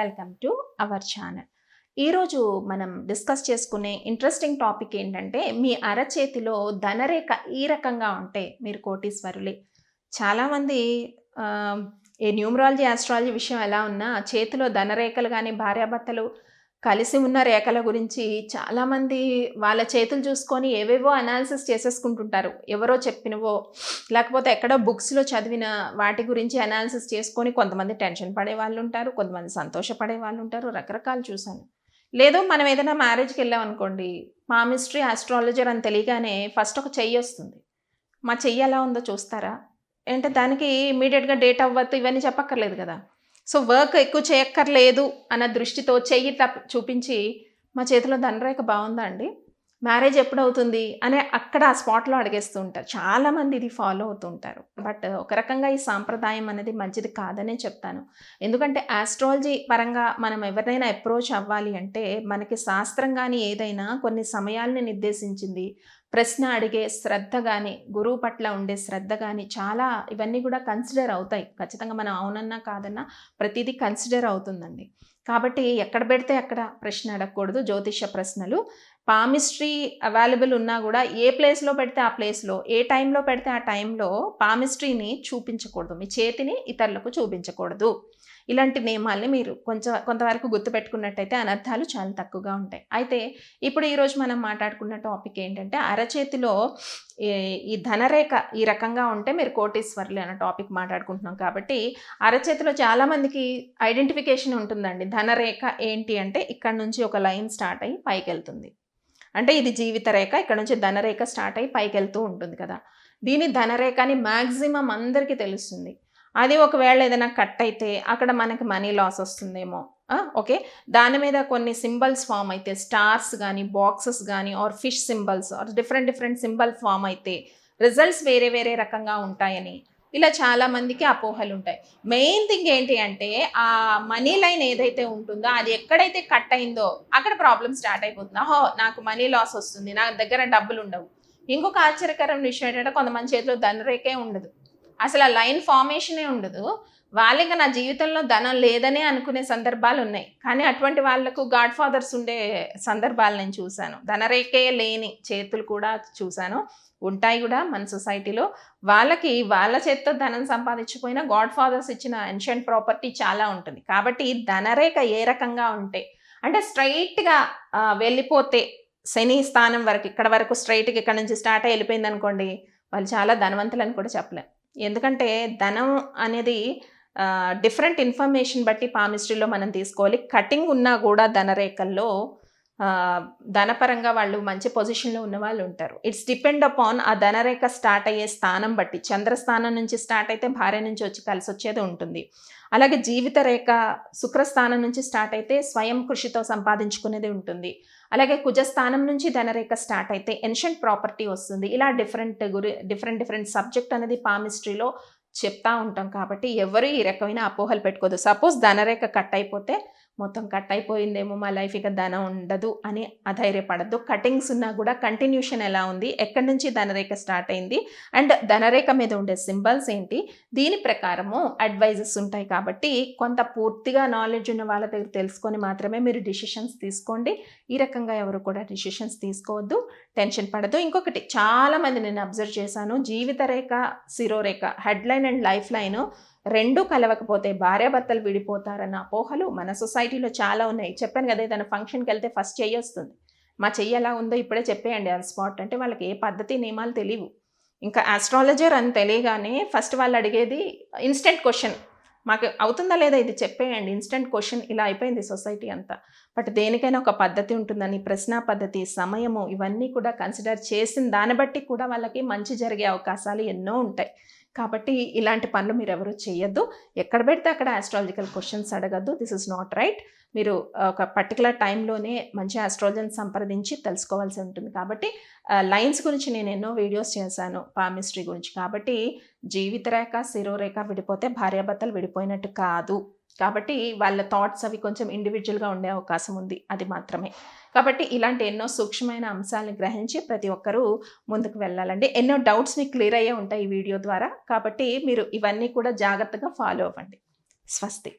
Welcome to our channel. ఈరోజు మనం discuss చేసుకునే ఇంట్రెస్టింగ్ టాపిక్ ఏంటంటే, మీ అరచేతిలో ధనరేఖ ఈ రకంగా ఉంటే మీరు కోటీశ్వరులే. చాలామంది ఈ న్యూమరాలజీ, ఆస్ట్రాలజీ విషయం ఎలా ఉన్నా చేతిలో ధనరేఖలు కానీ, భార్యాభర్తలు కలిసి ఉన్న రేఖల గురించి చాలామంది వాళ్ళ చేతులు చూసుకొని ఏవేవో అనాలిసిస్ చేసేసుకుంటుంటారు. ఎవరో చెప్పినవో లేకపోతే ఎక్కడో బుక్స్లో చదివిన వాటి గురించి అనాలిసిస్ చేసుకొని కొంతమంది టెన్షన్ పడే వాళ్ళు ఉంటారు, కొంతమంది సంతోషపడే వాళ్ళు ఉంటారు. రకరకాలు చూశాను. లేదు మనం ఏదైనా మ్యారేజ్కి వెళ్ళాం అనుకోండి, పామిస్ట్రీ ఆస్ట్రాలజర్ అని తెలియగానే ఫస్ట్ ఒక చెయ్యి వస్తుంది. మా చెయ్యి ఎలా ఉందో చూస్తారా అంటే దానికి ఇమీడియట్గా డేట్ ఆఫ్ బర్త్ ఇవన్నీ చెప్పక్కర్లేదు కదా. సో వర్క్ ఎక్కువ చేయక్కర్లేదు అన్న దృష్టితో చెయ్యి చూపించి మా చేతిలో ధనరేఖ బాగుందా అండి, మ్యారేజ్ ఎప్పుడవుతుంది అని అక్కడ ఆ స్పాట్లో అడిగేస్తూ ఉంటారు. చాలామంది ఇది ఫాలో అవుతూ ఉంటారు. బట్ ఒక రకంగా ఈ సాంప్రదాయం అనేది మంచిది కాదనే చెప్తాను. ఎందుకంటే ఆస్ట్రాలజీ పరంగా మనం ఎవరినైనా అప్రోచ్ అవ్వాలి అంటే మనకి శాస్త్రం కానీ ఏదైనా కొన్ని సమయాల్ని నిర్దేశించింది. ప్రశ్న అడిగే శ్రద్ధ కానీ, గురువు పట్ల ఉండే శ్రద్ధ కానీ చాలా ఇవన్నీ కూడా కన్సిడర్ అవుతాయి. ఖచ్చితంగా మనం అవునన్నా కాదన్నా ప్రతిదీ కన్సిడర్ అవుతుందండి. కాబట్టి ఎక్కడ పెడితే అక్కడ ప్రశ్న అడగకూడదు. జ్యోతిష ప్రశ్నలు పామిస్ట్రీ అవైలబుల్ ఉన్నా కూడా ఏ ప్లేస్లో పెడితే ఆ ప్లేస్లో, ఏ టైంలో పెడితే ఆ టైంలో పామిస్ట్రీని చూపించకూడదు. మీ చేతిని ఇతరులకు చూపించకూడదు. ఇలాంటి నియమాల్ని మీరు కొంతవరకు గుర్తుపెట్టుకున్నట్టయితే అనర్థాలు చాలా తక్కువగా ఉంటాయి. అయితే ఇప్పుడు ఈరోజు మనం మాట్లాడుకున్న టాపిక్ ఏంటంటే, అరచేతిలో ఈ ధనరేఖ ఈ రకంగా ఉంటే మీరు కోటీశ్వర్లు అన్న టాపిక్ మాట్లాడుకుంటున్నాం. కాబట్టి అరచేతిలో చాలామందికి ఐడెంటిఫికేషన్ ఉంటుందండి. ధనరేఖ ఏంటి అంటే ఇక్కడ నుంచి ఒక లైన్ స్టార్ట్ అయ్యి పైకి వెళ్తుంది. అంటే ఇది జీవిత రేఖ, ఇక్కడ నుంచి ధనరేఖ స్టార్ట్ అయ్యి పైకి వెళ్తూ ఉంటుంది కదా. దీని ధనరేఖ అని మ్యాక్సిమం అందరికీ తెలుస్తుంది. అది ఒకవేళ ఏదైనా కట్ అయితే అక్కడ మనకి మనీ లాస్ వస్తుందేమో. ఓకే, దాని మీద కొన్ని సింబల్స్ ఫామ్ అయితే, స్టార్స్ కానీ, బాక్సెస్ కానీ, or fish symbols or different symbol form అయితే రిజల్ట్స్ వేరే రకంగా ఉంటాయని ఇలా చాలామందికి అపోహలు ఉంటాయి. మెయిన్ థింగ్ ఏంటి అంటే ఆ మనీ లైన్ ఏదైతే ఉంటుందో అది ఎక్కడైతే కట్ అయిందో అక్కడ ప్రాబ్లం స్టార్ట్ అయిపోతుంది. నాకు మనీ లాస్ వస్తుంది, నా దగ్గర డబ్బులు ఉండవు. ఇంకొక ఆశ్చర్యకరమైన విషయం ఏంటంటే కొంతమంది చేతిలో ధనరేఖే ఉండదు, అసలు ఆ లైన్ ఫార్మేషనే ఉండదు. వాళ్ళకి నా జీవితంలో ధనం లేదనే అనుకునే సందర్భాలు ఉన్నాయి. కానీ అటువంటి వాళ్లకు గాడ్ ఫాదర్స్ ఉండే సందర్భాలు నేను చూశాను. ధనరేఖే లేని చేతులు కూడా చూశాను, ఉంటాయి కూడా మన సొసైటీలో. వాళ్ళకి వాళ్ళ చేతితో ధనం సంపాదించిపోయినా గాడ్ ఫాదర్స్ ఇచ్చిన ఎన్షియంట్ ప్రాపర్టీ చాలా ఉంటుంది. కాబట్టి ధనరేఖ ఏ రకంగా ఉంటే అంటే స్ట్రైట్గా వెళ్ళిపోతే శని స్థానం వరకు, ఇక్కడ వరకు స్ట్రైట్గా ఇక్కడ నుంచి స్టార్ట్ అయ్యి వెళ్ళిపోయింది అనుకోండి, వాళ్ళు చాలా ధనవంతులని కూడా చెప్పలేం. ఎందుకంటే ధనం అనేది డిఫరెంట్ ఇన్ఫర్మేషన్ బట్టి పామిస్ట్రీలో మనం తీసుకోవాలి. కటింగ్ ఉన్నా కూడా ధనరేఖల్లో ధనపరంగా వాళ్ళు మంచి పొజిషన్లో ఉన్న వాళ్ళు ఉంటారు. ఇట్స్ డిపెండ్ అపాన్ ఆ ధనరేఖ స్టార్ట్ అయ్యే స్థానం బట్టి. చంద్రస్థానం నుంచి స్టార్ట్ అయితే భార్య నుంచి వచ్చి కలిసి వచ్చేది ఉంటుంది. అలాగే జీవిత రేఖ శుక్రస్థానం నుంచి స్టార్ట్ అయితే స్వయం కృషితో సంపాదించుకునేది ఉంటుంది. అలాగే కుజస్థానం నుంచి ధనరేఖ స్టార్ట్ అయితే ఎన్షియంట్ ప్రాపర్టీ వస్తుంది. ఇలా డిఫరెంట్ సబ్జెక్ట్ అనేది పామిస్ట్రీలో చెప్తా ఉంటాం. కాబట్టి ఎవరు ఈ రకమైన అపోహలు పెట్టుకోదు. సపోజ్ ధనరేఖ కట్ అయిపోతే మొత్తం కట్ అయిపోయిందేమో, మా లైఫ్ ఇక ధనం ఉండదు అని అధైర్యపడద్దు. కటింగ్స్ ఉన్నా కూడా కంటిన్యూషన్ ఎలా ఉంది, ఎక్కడి నుంచి ధనరేఖ స్టార్ట్ అయింది, అండ్ ధనరేఖ మీద ఉండే సింబల్స్ ఏంటి, దీని ప్రకారము అడ్వైజెస్ ఉంటాయి. కాబట్టి కొంత పూర్తిగా నాలెడ్జ్ ఉన్న వాళ్ళ దగ్గర తెలుసుకొని మాత్రమే మీరు డిసిషన్స్ తీసుకోండి. ఈ రకంగా ఎవరు కూడా డిసిషన్స్ తీసుకోవద్దు, టెన్షన్ పడద్దు. ఇంకొకటి, చాలామంది నేను అబ్జర్వ్ చేశాను, జీవిత రేఖ, శిరోరేఖ, హెడ్లైన్ అండ్ లైఫ్ లైన్ రెండూ కలవకపోతే భార్యాభర్తలు విడిపోతారన్న అపోహలు మన సొసైటీలో చాలా ఉన్నాయి. చెప్పాను కదా, ఏదైనా ఫంక్షన్కి వెళ్తే ఫస్ట్ చెయ్యి వస్తుంది. మా చెయ్యి ఎలా ఉందో ఇప్పుడే చెప్పేయండి ఆన్ స్పాట్ అంటే వాళ్ళకి ఏ పద్ధతి నియమాలు తెలియవు. ఇంకా ఆస్ట్రాలజర్ అని తెలియగానే ఫస్ట్ వాళ్ళు అడిగేది ఇన్స్టెంట్ క్వశ్చన్, మాకు అవుతుందా లేదా ఇది చెప్పేయండి. ఇన్స్టెంట్ క్వశ్చన్ ఇలా అయిపోయింది సొసైటీ అంతా. బట్ దేనికైనా ఒక పద్ధతి ఉంటుందని, ప్రశ్న పద్ధతి, సమయము ఇవన్నీ కూడా కన్సిడర్ చేసిన దాన్ని బట్టి కూడా వాళ్ళకి మంచి జరిగే అవకాశాలు ఎన్నో ఉంటాయి. కాబట్టి ఇలాంటి పనులు మీరు ఎవరు చేయొద్దు. ఎక్కడ పెడితే అక్కడ ఆస్ట్రాలజికల్ క్వశ్చన్స్ అడగద్దు. This is not right. మీరు ఒక పర్టికులర్ టైంలోనే మంచి ఆస్ట్రాలజీని సంప్రదించి తెలుసుకోవాల్సి ఉంటుంది. కాబట్టి లైన్స్ గురించి నేను ఎన్నో వీడియోస్ చేశాను పామిస్ట్రీ గురించి. కాబట్టి జీవిత రేఖ, శిరోరేఖ విడిపోతే భార్యాభర్తలు విడిపోయినట్టు కాదు. కాబట్టి వాళ్ళ థాట్స్ అవి కొంచెం ఇండివిజువల్గా ఉండే అవకాశం ఉంది, అది మాత్రమే. కాబట్టి ఇలాంటి ఎన్నో సూక్ష్మమైన అంశాలను గ్రహించి ప్రతి ఒక్కరూ ముందుకు వెళ్ళాలండి. ఎన్నో డౌట్స్ మీకు క్లియర్ అయ్యే ఉంటాయి ఈ వీడియో ద్వారా. కాబట్టి మీరు ఇవన్నీ కూడా జాగ్రత్తగా ఫాలో అవ్వండి. స్వస్తి.